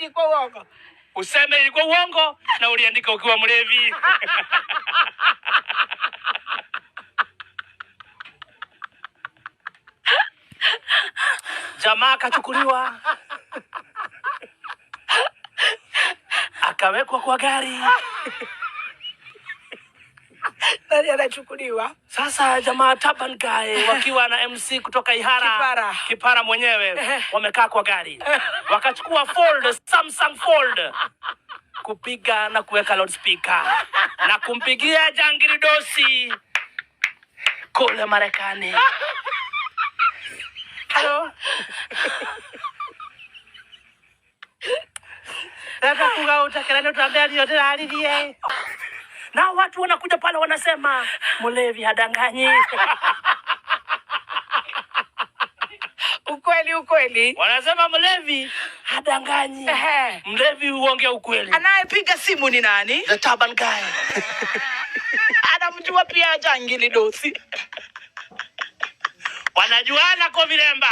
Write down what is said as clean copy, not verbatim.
ilikuwa uongo. Useme ilikuwa uongo na uliandika ukiwa mlevi. Jamaa akachukuliwa akawekwa kwa gari. Nani anachukuliwa? Sasa jamaa Taban Guy wakiwa na MC kutoka Ihara. Kipara mwenyewe wamekaa kwa gari. Wakachukua Samsung Fold kupiga na kuweka loudspeaker na kumpigia Jangili Dosi kule Marekani. Hello. Nataka kugauta kelele tuambia yote alilie. Na watu wanakuja pale wanasema mlevi hadanganyi. Ukweli. Wanasema mlevi hadanganyi. Mlevi huongea ukweli. Anayepiga simu ni nani? The Taban Guy. Anamjua pia Jangili Dosi. Wanajuana kwa vilemba.